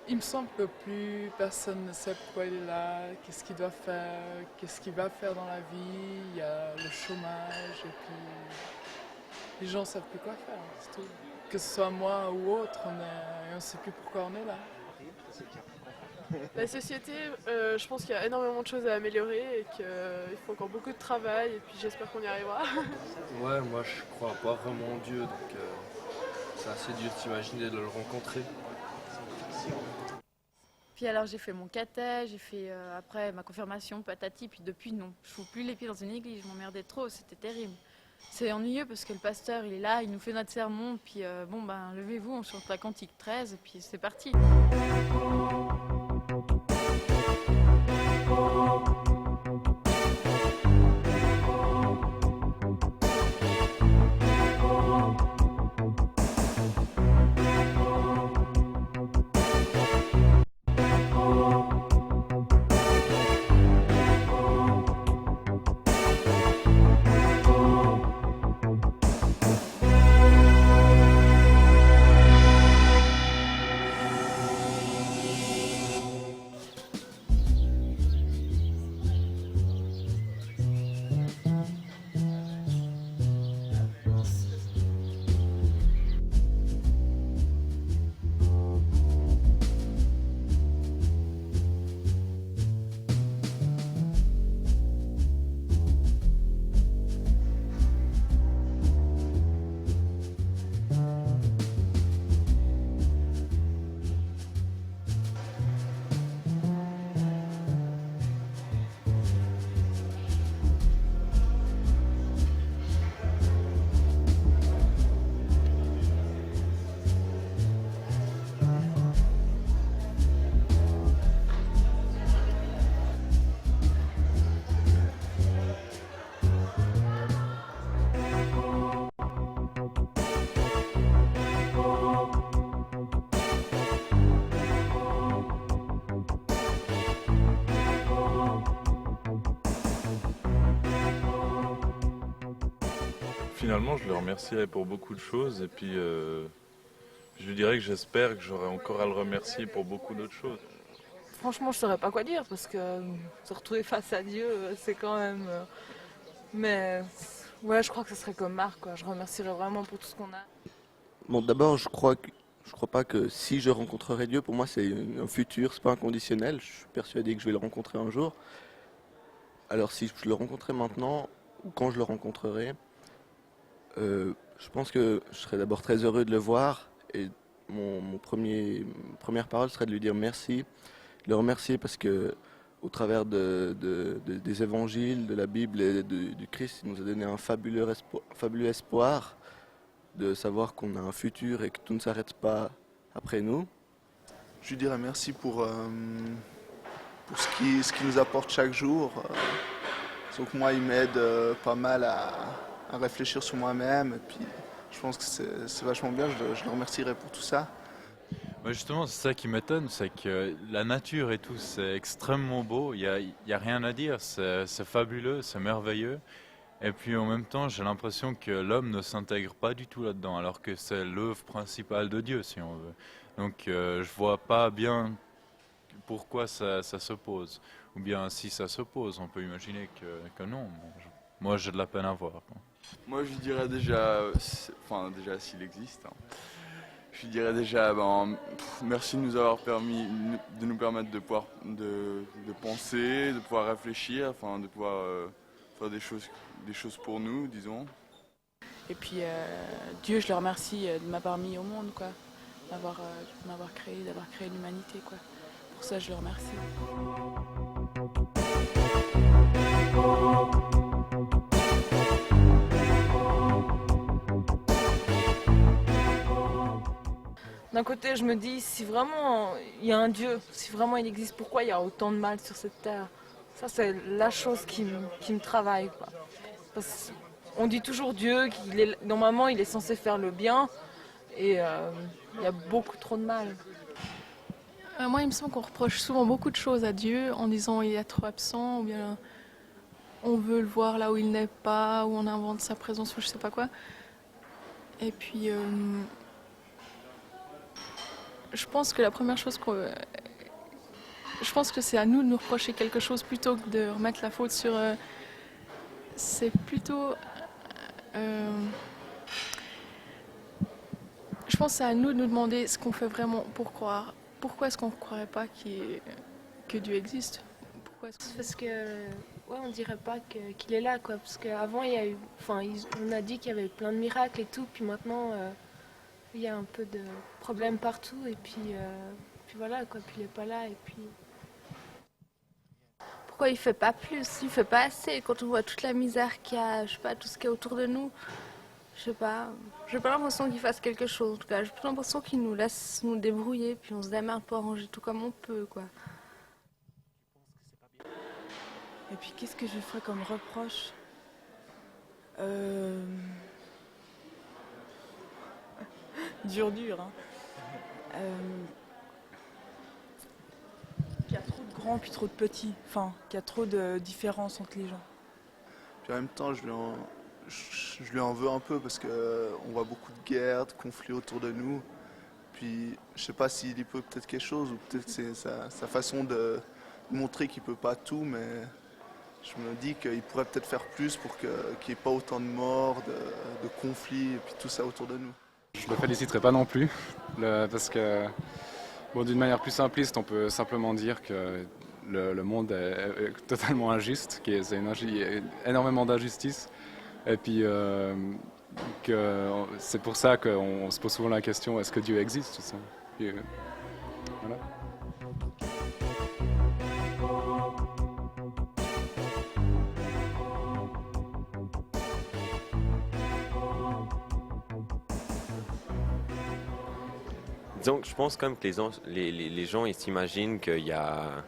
Il me semble que plus personne ne sait pourquoi il est là, qu'est-ce qu'il doit faire, qu'est-ce qu'il va faire dans la vie. Il y a le chômage et puis les gens ne savent plus quoi faire, c'est tout. Que ce soit moi ou autre, on ne sait plus pourquoi on est là. La société, je pense qu'il y a énormément de choses à améliorer et qu'il faut encore beaucoup de travail et puis j'espère qu'on y arrivera. Ouais, moi je crois pas vraiment en Dieu, donc c'est assez dur de s'imaginer de le rencontrer. Puis alors j'ai fait mon caté, j'ai fait après ma confirmation, patati, puis depuis non. Je fous plus les pieds dans une église, je m'emmerdais trop, c'était terrible. C'est ennuyeux parce que le pasteur il est là, il nous fait notre sermon, puis bon ben levez-vous, on chante la cantique 13 et puis c'est parti. Finalement, je le remercierai pour beaucoup de choses et puis je lui dirais que j'espère que j'aurai encore à le remercier pour beaucoup d'autres choses. Franchement, je saurais pas quoi dire parce que se retrouver face à Dieu, c'est quand même. Mais ouais, je crois que ce serait comme Marc, quoi. Je remercierais vraiment pour tout ce qu'on a. Bon, d'abord, je crois pas que si je rencontrerai Dieu, pour moi, c'est un futur, c'est pas inconditionnel. Je suis persuadé que je vais le rencontrer un jour. Alors, si je le rencontrais maintenant, ou quand je le rencontrerai, je pense que je serais d'abord très heureux de le voir. Et première parole serait de lui dire merci, de le remercier parce que, au travers des évangiles, de la Bible et du Christ, il nous a donné un fabuleux espoir de savoir qu'on a un futur et que tout ne s'arrête pas après nous. Je lui dirais merci pour ce qu'il nous apporte chaque jour. Donc moi, il m'aide pas mal à réfléchir sur moi-même. Et puis, je pense que c'est vachement bien. Je le remercierai pour tout ça. Ouais, justement, c'est ça qui m'étonne, c'est que la nature et tout, c'est extrêmement beau, il y a rien à dire, c'est fabuleux, c'est merveilleux. Et puis en même temps, j'ai l'impression que l'homme ne s'intègre pas du tout là-dedans, alors que c'est l'œuvre principale de Dieu, si on veut. Donc je vois pas bien pourquoi ça s'oppose. Ou bien si ça s'oppose, on peut imaginer que non. Moi, j'ai de la peine à voir, quoi. Moi, je lui dirais déjà, enfin déjà s'il existe, hein. Je lui dirais déjà, merci de nous avoir permis, de nous permettre de pouvoir de penser, de pouvoir réfléchir, enfin de pouvoir faire des choses pour nous, disons. Et puis Dieu, je le remercie de m'avoir mis au monde, quoi. De m'avoir créé, d'avoir créé l'humanité, quoi. Pour ça, je le remercie. D'un côté, je me dis, si vraiment il y a un Dieu, si vraiment il existe, pourquoi il y a autant de mal sur cette terre? Ça, c'est la chose qui me travaille, quoi. Parce qu'on dit toujours Dieu, normalement, il est censé faire le bien, et il y a beaucoup trop de mal. Moi, il me semble qu'on reproche souvent beaucoup de choses à Dieu en disant il est trop absent, ou bien on veut le voir là où il n'est pas, ou on invente sa présence, ou je sais pas quoi. Et puis, Je pense que la première chose je pense que c'est à nous de nous reprocher quelque chose plutôt que de remettre la faute sur... c'est plutôt... je pense que c'est à nous de nous demander ce qu'on fait vraiment pour croire. Pourquoi est-ce qu'on ne croirait pas que Dieu existe? Pourquoi est-ce Parce que, ouais, on dirait pas qu'il est là, quoi. Parce qu'avant, il y a eu... Enfin, on a dit qu'il y avait plein de miracles et tout, puis maintenant, il y a un peu de problèmes partout, et puis voilà, quoi. Puis il est pas là, et puis... Pourquoi il fait pas plus? Il fait pas assez. Quand on voit toute la misère qu'il y a, je sais pas, tout ce qu'il y a autour de nous, je sais pas. J'ai pas l'impression qu'il fasse quelque chose. En tout cas, j'ai plus l'impression qu'il nous laisse nous débrouiller, puis on se démerde pour arranger tout comme on peut, quoi. Et puis qu'est-ce que je ferais comme reproche? Dur, hein. Qu'il y a trop de grands puis trop de petits. Enfin, qu'il y a trop de différences entre les gens. Puis en même temps, je lui en veux un peu parce qu'on voit beaucoup de guerres, de conflits autour de nous. Puis je sais pas s'il y peut peut-être quelque chose, ou peut-être c'est sa façon de montrer qu'il peut pas tout, mais je me dis qu'il pourrait peut-être faire plus pour qu'il n'y ait pas autant de morts, de conflits et puis tout ça autour de nous. Je ne le féliciterai pas non plus, parce que bon, d'une manière plus simpliste, on peut simplement dire que le monde est totalement injuste, c'est énormément d'injustice, et puis que c'est pour ça qu'on se pose souvent la question, est-ce que Dieu existe, tout ça. Puis, voilà. Donc je pense quand même que les gens ils s'imaginent qu'il y a,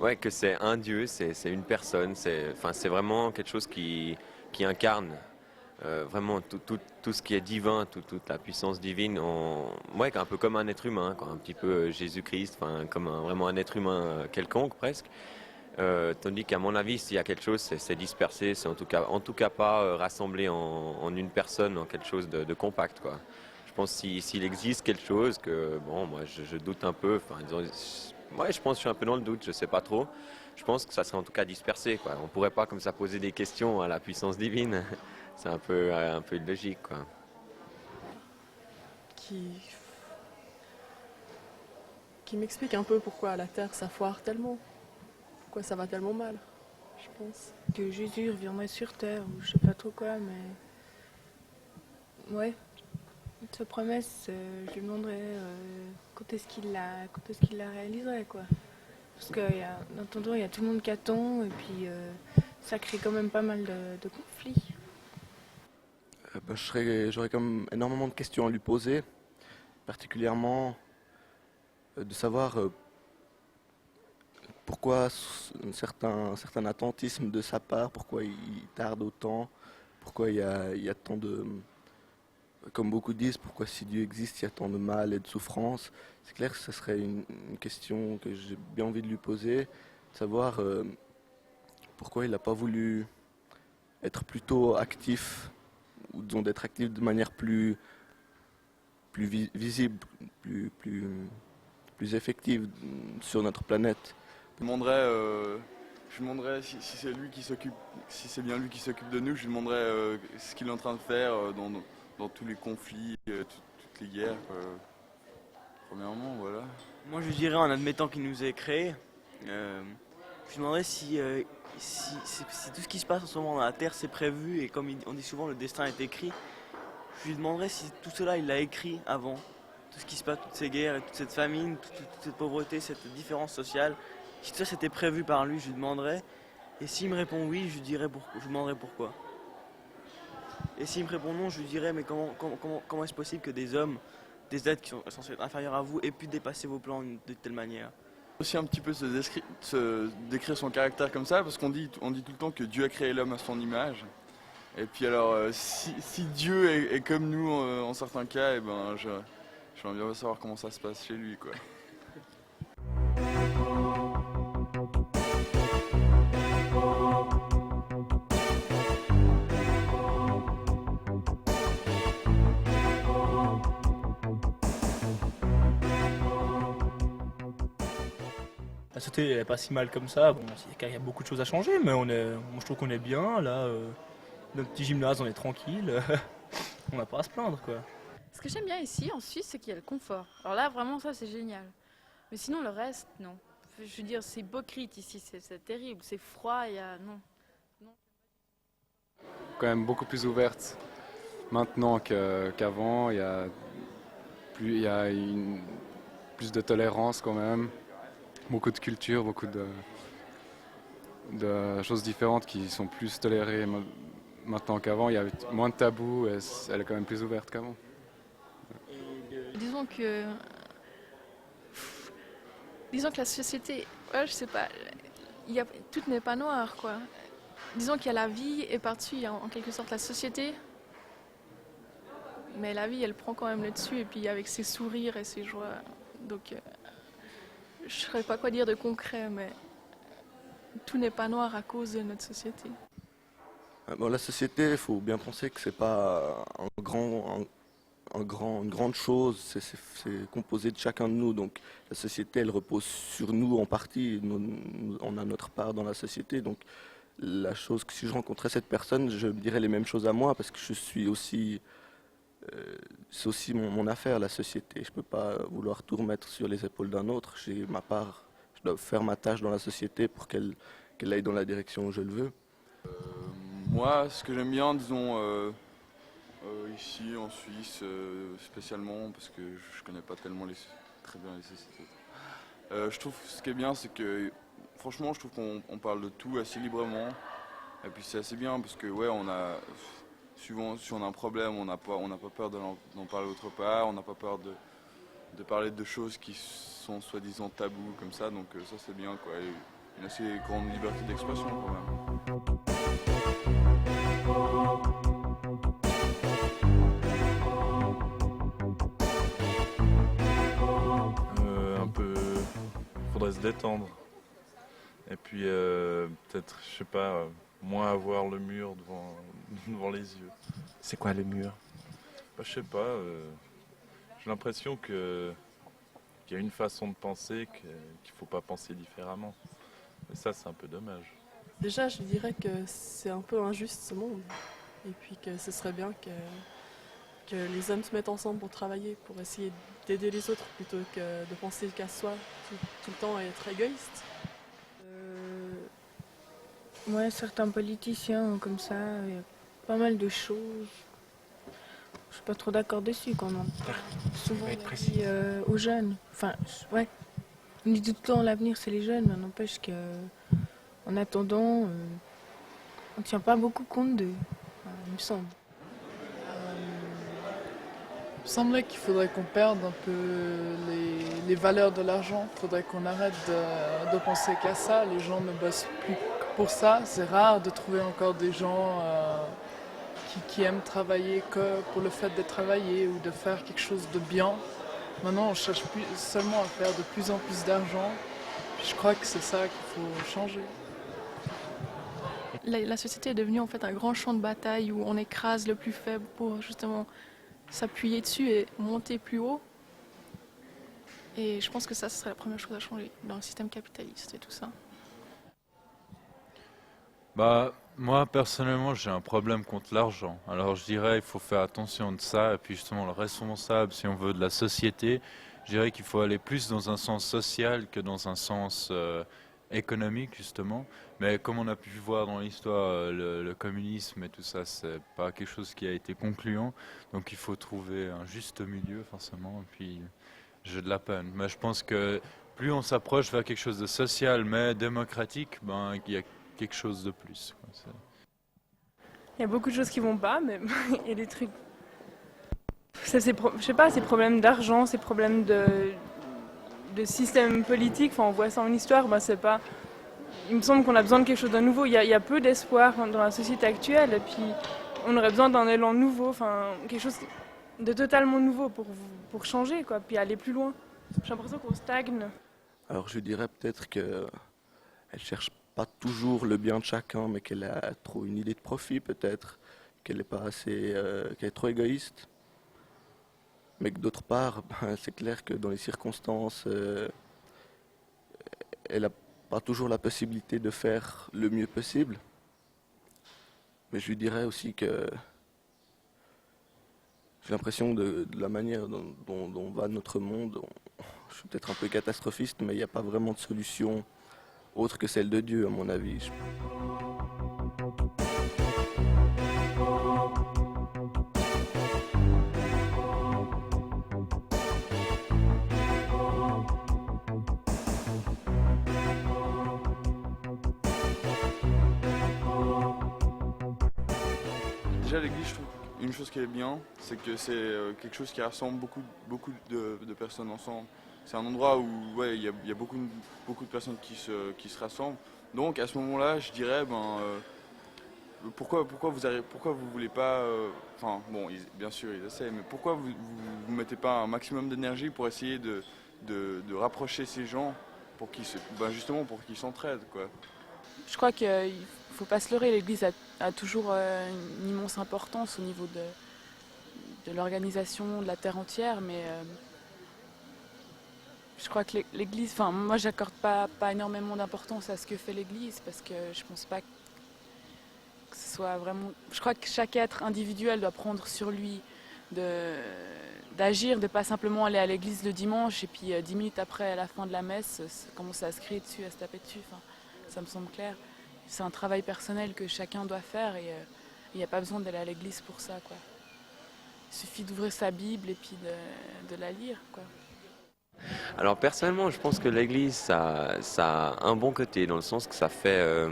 ouais, que c'est un Dieu, c'est une personne, c'est vraiment quelque chose qui incarne vraiment tout ce qui est divin, toute la puissance divine, ouais, un peu comme un être humain, quoi, un petit peu Jésus-Christ, comme vraiment un être humain quelconque presque. Tandis qu'à mon avis, s'il y a quelque chose, c'est dispersé, c'est en tout cas pas rassemblé en une personne, en quelque chose de compact, quoi. Je pense s'il existe quelque chose que, bon, moi je doute un peu, ouais, je pense que je suis un peu dans le doute, je sais pas trop. Je pense que ça serait en tout cas dispersé, quoi. On pourrait pas comme ça poser des questions à la puissance divine. C'est un peu illogique, quoi. Qui m'explique un peu pourquoi la Terre ça foire tellement. Pourquoi ça va tellement mal, je pense. Que Jésus reviendrait sur Terre, ou je sais pas trop quoi, mais... Ouais. Sa promesse, je lui demanderais quand est-ce qu'il la réaliserait, quoi. Parce que d'entendre, il y a tout le monde qui attend, et puis ça crée quand même pas mal de conflits. J'aurais quand même énormément de questions à lui poser, particulièrement de savoir pourquoi un certain attentisme de sa part, pourquoi il tarde autant, pourquoi il y a tant de... Comme beaucoup disent, pourquoi si Dieu existe, il y a tant de mal et de souffrance. C'est clair que ce serait une question que j'ai bien envie de lui poser, de savoir pourquoi il n'a pas voulu être plutôt actif, ou disons d'être actif de manière plus visible, plus effective sur notre planète. Je lui demanderais si c'est lui qui s'occupe, si c'est bien lui qui s'occupe de nous, je lui demanderais ce qu'il est en train de faire dans tous les conflits, toutes les guerres, quoi. Premièrement, voilà. Moi je dirais en admettant qu'il nous ait créés, je lui demanderais si tout ce qui se passe en ce moment dans la Terre c'est prévu et comme on dit souvent le destin est écrit, je lui demanderais si tout cela il l'a écrit avant, tout ce qui se passe, toutes ces guerres, toute cette famine, toute cette pauvreté, cette différence sociale, si tout ça c'était prévu par lui, je lui demanderais, et s'il me répond oui, je lui demanderais pourquoi. Et s'il me répond non, je lui dirais mais comment est-ce possible que des hommes, des êtres qui sont censés être inférieurs à vous aient pu dépasser vos plans de telle manière? Aussi un petit peu se décrire son caractère comme ça, parce qu'on dit tout le temps que Dieu a créé l'homme à son image. Et puis alors, si Dieu est comme nous en certains cas, eh ben, j'aimerais bien savoir comment ça se passe chez lui, quoi. la société elle est pas si mal comme ça. Bon, il y a beaucoup de choses à changer, mais moi, je trouve qu'on est bien. Là, notre petit gymnase, on est tranquille. On n'a pas à se plaindre, quoi. Ce que j'aime bien ici, en Suisse, c'est qu'il y a le confort. Alors là, vraiment, ça, c'est génial. Mais sinon, le reste, non. Je veux dire, c'est hypocrite ici, c'est terrible, c'est froid, non. Quand même beaucoup plus ouverte maintenant qu'avant. Il y a plus de tolérance quand même. Beaucoup de culture, beaucoup de choses différentes qui sont plus tolérées maintenant qu'avant. Il y a moins de tabous et elle est quand même plus ouverte qu'avant. Disons que la société, je sais pas, tout n'est pas noir, quoi. Disons qu'il y a la vie et par-dessus il y a en quelque sorte la société. Mais la vie, elle prend quand même le dessus, et puis avec ses sourires et ses joies. Donc, je ne saurais pas quoi dire de concret, mais tout n'est pas noir à cause de notre société. Bon, la société, il faut bien penser que c'est pas une grande chose, c'est composé de chacun de nous. Donc la société, elle repose sur nous en partie. On a notre part dans la société. Donc la chose que si je rencontrais cette personne, je me dirais les mêmes choses à moi parce que je suis aussi... c'est aussi mon affaire, la société. Je ne peux pas vouloir tout remettre sur les épaules d'un autre. J'ai ma part, je dois faire ma tâche dans la société pour qu'elle aille dans la direction où je le veux. Moi, ce que j'aime bien, disons, ici en Suisse, spécialement, parce que je connais pas tellement très bien les sociétés. Je trouve ce qui est bien, c'est que, franchement, je trouve qu'on parle de tout assez librement. Et puis c'est assez bien parce que, ouais, souvent, si on a un problème, on n'a pas peur d'en parler autre part, on n'a pas peur de parler de choses qui sont soi-disant tabous comme ça, donc ça c'est bien, quoi. Et une assez grande liberté d'expression quand même. Un peu, faudrait se détendre. Et puis peut-être, je sais pas, moins avoir le mur devant les yeux. C'est quoi le mur? Bah, je sais pas, j'ai l'impression qu'il y a une façon de penser qu'il faut pas penser différemment. Mais ça, c'est un peu dommage. Déjà, je dirais que c'est un peu injuste ce monde. Et puis que ce serait bien que les hommes se mettent ensemble pour travailler, pour essayer d'aider les autres plutôt que de penser qu'à soi tout le temps et être égoïste. Ouais, certains politiciens comme ça, il y a pas mal de choses. Je suis pas trop d'accord dessus quand on souvent dit aux jeunes. Enfin, ouais, on dit tout le temps l'avenir c'est les jeunes, mais n'empêche que en attendant, on tient pas beaucoup compte d'eux, il me semble. Il me semblerait qu'il faudrait qu'on perde un peu les valeurs de l'argent. Il faudrait qu'on arrête de penser qu'à ça. Les gens ne bossent plus pour ça. C'est rare de trouver encore des gens qui aiment travailler que pour le fait de travailler ou de faire quelque chose de bien. Maintenant, on cherche plus seulement à faire de plus en plus d'argent. Je crois que c'est ça qu'il faut changer. La société est devenue en fait un grand champ de bataille où on écrase le plus faible pour justement s'appuyer dessus et monter plus haut. Et je pense que ça, ce serait la première chose à changer dans le système capitaliste et tout ça. Bah, moi, personnellement, j'ai un problème contre l'argent. Alors, je dirais qu'il faut faire attention de ça. Et puis, justement, le responsable, si on veut, de la société, je dirais qu'il faut aller plus dans un sens social que dans un sens économique, justement. Mais comme on a pu voir dans l'histoire, le communisme et tout ça, c'est pas quelque chose qui a été concluant. Donc, il faut trouver un juste milieu, forcément. Et puis, j'ai de la peine. Mais je pense que plus on s'approche vers quelque chose de social, mais démocratique, ben, il y a quelque chose de plus. Il y a beaucoup de choses qui vont pas, mais il y a des trucs... je sais pas, ces problèmes d'argent, ces problèmes de système politique, enfin, on voit ça en histoire, ben, c'est pas... Il me semble qu'on a besoin de quelque chose de nouveau. Il y a peu d'espoir dans la société actuelle, et puis on aurait besoin d'un élan nouveau, enfin, quelque chose de totalement nouveau pour changer, quoi, puis aller plus loin. J'ai l'impression qu'on stagne. Alors je dirais peut-être qu'elle cherche pas toujours le bien de chacun, mais qu'elle a trop une idée de profit peut-être, qu'elle est pas assez, qu'elle est trop égoïste. Mais que d'autre part, ben, c'est clair que dans les circonstances, elle n'a pas toujours la possibilité de faire le mieux possible. Mais je lui dirais aussi que j'ai l'impression de la manière dont va notre monde, je suis peut-être un peu catastrophiste, mais il n'y a pas vraiment de solution autre que celle de Dieu, à mon avis. Déjà l'église, je trouve une chose qui est bien, c'est que c'est quelque chose qui rassemble beaucoup de personnes ensemble. C'est un endroit où ouais, il y a beaucoup de personnes qui se rassemblent. Donc à ce moment-là, je dirais, pourquoi vous voulez pas, enfin bon, bien sûr ils essaient, mais pourquoi vous mettez pas un maximum d'énergie pour essayer de rapprocher ces gens pour qu'ils justement pour qu'ils s'entraident, quoi. Je crois qu'il ne faut pas se leurrer, l'Église a toujours une immense importance au niveau de l'organisation de la terre entière, mais je crois que l'Église, enfin moi j'accorde pas énormément d'importance à ce que fait l'Église parce que je pense pas que ce soit vraiment. Je crois que chaque être individuel doit prendre sur lui d'agir, de pas simplement aller à l'église le dimanche et puis 10 minutes après à la fin de la messe commencer à se crier dessus, à se taper dessus. Enfin, ça me semble clair. C'est un travail personnel que chacun doit faire et il n'y a pas besoin d'aller à l'église pour ça, quoi. Il suffit d'ouvrir sa Bible et puis de la lire, quoi. Alors personnellement, je pense que l'église, ça a un bon côté, dans le sens que ça fait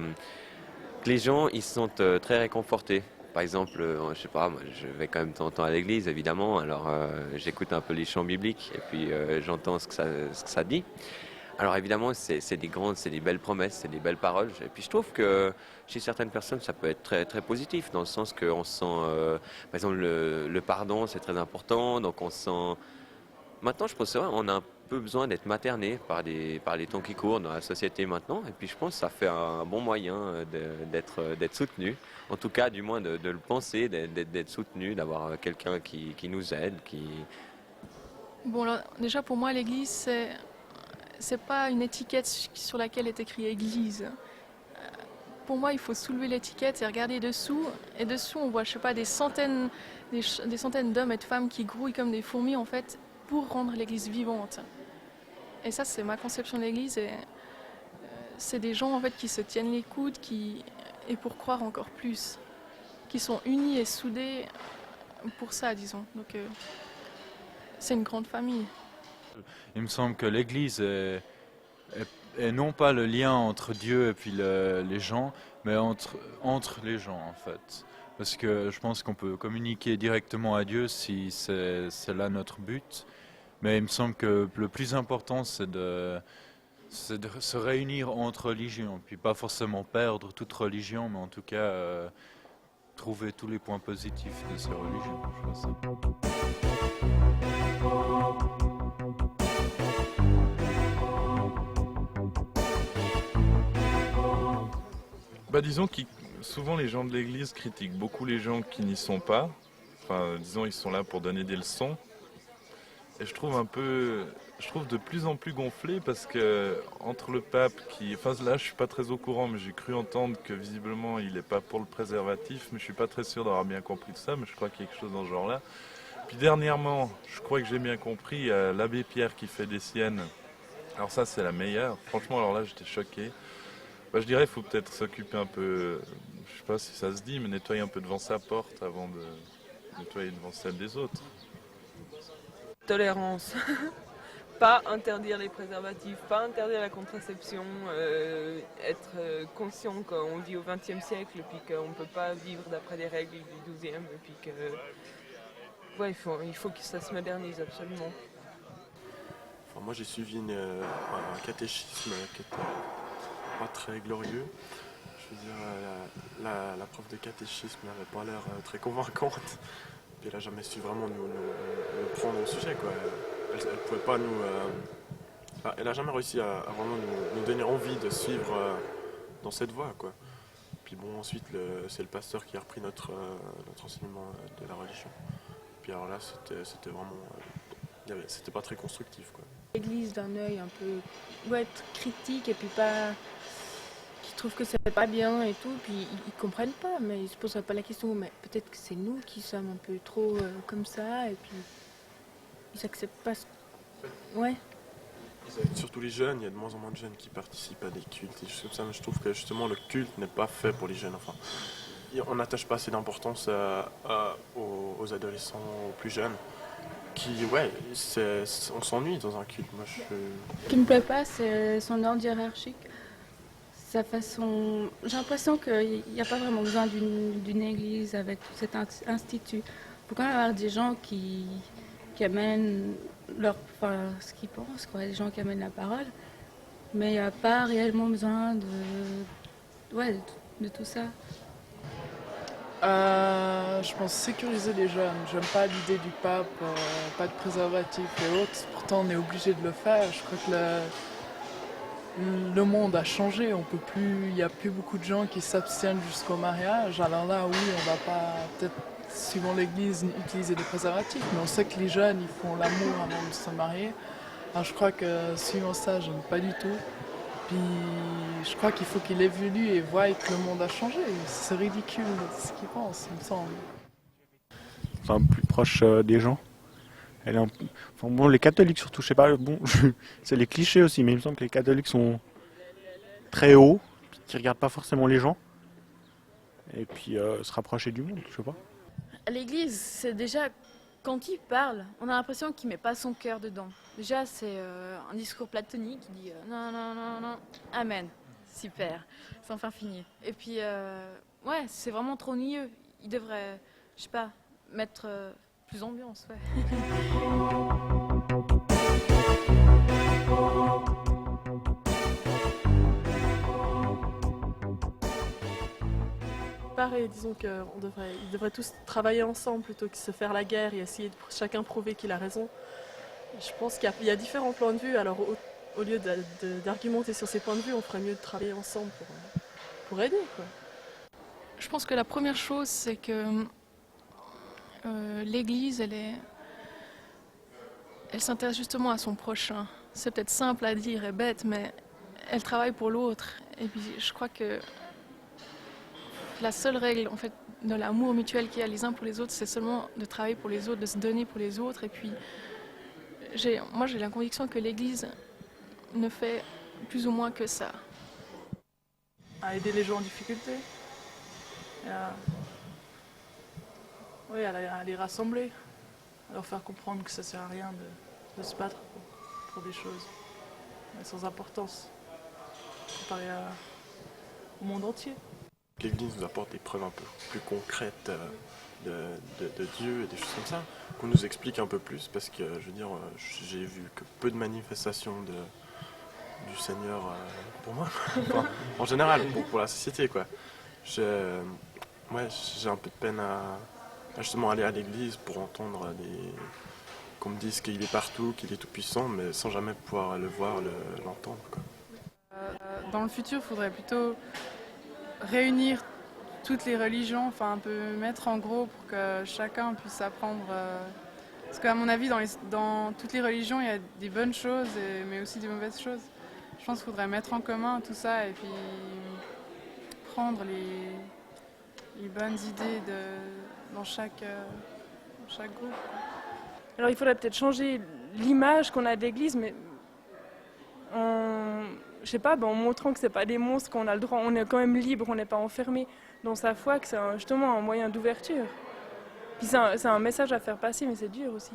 que les gens ils se sentent très réconfortés. Par exemple, je sais pas, moi, je vais quand même de temps en temps à l'église, évidemment, alors j'écoute un peu les chants bibliques et puis j'entends ce que ça dit. Alors évidemment, c'est des belles promesses, c'est des belles paroles. Et puis je trouve que chez certaines personnes, ça peut être très, très positif, dans le sens qu'on se sent, par exemple, le pardon, c'est très important. Donc on se sent. Maintenant, je pense que on a un peu besoin d'être materné par les temps qui courent dans la société maintenant. Et puis je pense que ça fait un bon moyen d'être soutenu. En tout cas, du moins de le penser, d'être soutenu, d'avoir quelqu'un qui nous aide, qui. Bon, alors, déjà pour moi, l'église, c'est pas une étiquette sur laquelle est écrit église. Pour moi, il faut soulever l'étiquette et regarder dessous. Et dessous, on voit, je sais pas, des centaines d'hommes et de femmes qui grouillent comme des fourmis, en fait, pour rendre l'église vivante. Et ça, c'est ma conception de l'église. Et c'est des gens, en fait, qui se tiennent les coudes, et pour croire encore plus, qui sont unis et soudés pour ça, disons. Donc, c'est une grande famille. Il me semble que l'Église est non pas le lien entre Dieu et puis les gens, mais entre les gens en fait. Parce que je pense qu'on peut communiquer directement à Dieu si c'est là notre but. Mais il me semble que le plus important c'est de se réunir entre religions, puis pas forcément perdre toute religion, mais en tout cas trouver tous les points positifs de ces religions. Je vois ça. Disons que souvent les gens de l'église critiquent beaucoup les gens qui n'y sont pas. Enfin, disons, ils sont là pour donner des leçons. Et je trouve de plus en plus gonflé parce que entre le pape enfin là je suis pas très au courant, mais j'ai cru entendre que visiblement il est pas pour le préservatif, mais je suis pas très sûr d'avoir bien compris tout ça, mais je crois qu'il y a quelque chose dans ce genre-là. Puis dernièrement, je crois que j'ai bien compris, l'abbé Pierre qui fait des siennes. Alors ça c'est la meilleure. Franchement, alors là j'étais choqué. Je dirais qu'il faut peut-être s'occuper un peu, je sais pas si ça se dit, mais nettoyer un peu devant sa porte avant de nettoyer devant celle des autres. Tolérance. Pas interdire les préservatifs, pas interdire la contraception, être conscient qu'on vit au XXe siècle et puis qu'on ne peut pas vivre d'après des règles du XIIe et puis que ouais, il faut que ça se modernise absolument. Enfin, moi j'ai suivi un catéchisme qui était pas très glorieux. Je veux dire, la prof de catéchisme n'avait pas l'air très convaincante. Puis elle n'a jamais su vraiment nous prendre au sujet, quoi. Elle pouvait pas nous... elle n'a jamais réussi à vraiment nous donner envie de suivre dans cette voie, quoi. Puis bon, ensuite, c'est le pasteur qui a repris notre enseignement de la religion. Puis alors là, c'était vraiment c'était pas très constructif, quoi. L'église d'un œil un peu critique et puis pas qui trouvent que c'est pas bien et tout, puis ils comprennent pas, mais ils se posent pas la question, mais peut-être que c'est nous qui sommes un peu trop comme ça et puis ils acceptent pas. Ouais. Surtout les jeunes, il y a de moins en moins de jeunes qui participent à des cultes et choses comme ça, mais je trouve que justement le culte n'est pas fait pour les jeunes. Enfin, on n'attache pas assez d'importance aux adolescents, aux plus jeunes, qui, on s'ennuie dans un culte. Moi, Ce qui me plaît pas, c'est son ordre hiérarchique. Sa façon. J'ai l'impression qu'il n'y a pas vraiment besoin d'une église avec tout cet institut. Il faut quand même avoir des gens qui amènent ce qu'ils pensent, quoi, des gens qui amènent la parole. Mais il n'y a pas réellement besoin de tout ça. Je pense sécuriser les jeunes. J'aime pas l'idée du pape, pas de préservatif et autres. Pourtant, on est obligé de le faire. Je crois que le monde a changé. Il n'y a plus beaucoup de gens qui s'abstiennent jusqu'au mariage. Alors là, oui, on va pas, peut-être, suivant l'Église, utiliser des préservatifs. Mais on sait que les jeunes, ils font l'amour avant de se marier. Alors je crois que suivant ça, je n'aime pas du tout. Puis je crois qu'il faut qu'il évolue et voie que le monde a changé. C'est ridicule ce qu'il pense, il me semble. Enfin, plus proche des gens. Bon, les catholiques surtout, je sais pas, bon, c'est les clichés aussi, mais il me semble que les catholiques sont très hauts, qui regardent pas forcément les gens, et puis se rapprocher du monde, je sais pas. À l'église, c'est déjà, quand il parle, on a l'impression qu'il met pas son cœur dedans. Déjà, c'est un discours platonique, il dit non, non, non, non, amen, super, c'est enfin fini. Et puis, c'est vraiment trop ennuyeux. Il devrait, je sais pas, mettre plus ambiance, ouais. Pareil, disons qu'ils devraient tous travailler ensemble plutôt que se faire la guerre et essayer de chacun prouver qu'il a raison. Je pense qu'il y a différents points de vue, alors au lieu d'argumenter sur ces points de vue, on ferait mieux de travailler ensemble pour aider, quoi. Je pense que la première chose, c'est que l'Église, elle s'intéresse justement à son prochain. C'est peut-être simple à dire et bête, mais elle travaille pour l'autre. Et puis je crois que la seule règle en fait de l'amour mutuel qu'il y a les uns pour les autres, c'est seulement de travailler pour les autres, de se donner pour les autres. Et puis moi j'ai la conviction que l'Église ne fait plus ou moins que ça. À aider les gens en difficulté. À les rassembler, à leur faire comprendre que ça sert à rien de se battre pour des choses sans importance comparé au monde entier. L'Église nous apporte des preuves un peu plus concrètes de Dieu et des choses comme ça, qu'on nous explique un peu plus, parce que je veux dire, j'ai vu que peu de manifestations du Seigneur pour moi, enfin, en général, pour la société, quoi. J'ai un peu de peine à justement aller à l'église pour entendre qu'on me dise qu'il est partout, qu'il est tout puissant, mais sans jamais pouvoir le voir, l'entendre, quoi. Dans le futur, il faudrait plutôt réunir toutes les religions, enfin un peu mettre en gros pour que chacun puisse apprendre. Parce qu'à mon avis, dans toutes les religions, il y a des bonnes choses, mais aussi des mauvaises choses. Je pense qu'il faudrait mettre en commun tout ça et puis prendre les bonnes idées dans chaque groupe. Alors il faudrait peut-être changer l'image qu'on a de l'Église, mais je sais pas, en montrant que c'est pas des monstres, qu'on a le droit, on est quand même libre, on n'est pas enfermé dans sa foi, que c'est justement un moyen d'ouverture. Puis c'est un message à faire passer, mais c'est dur aussi.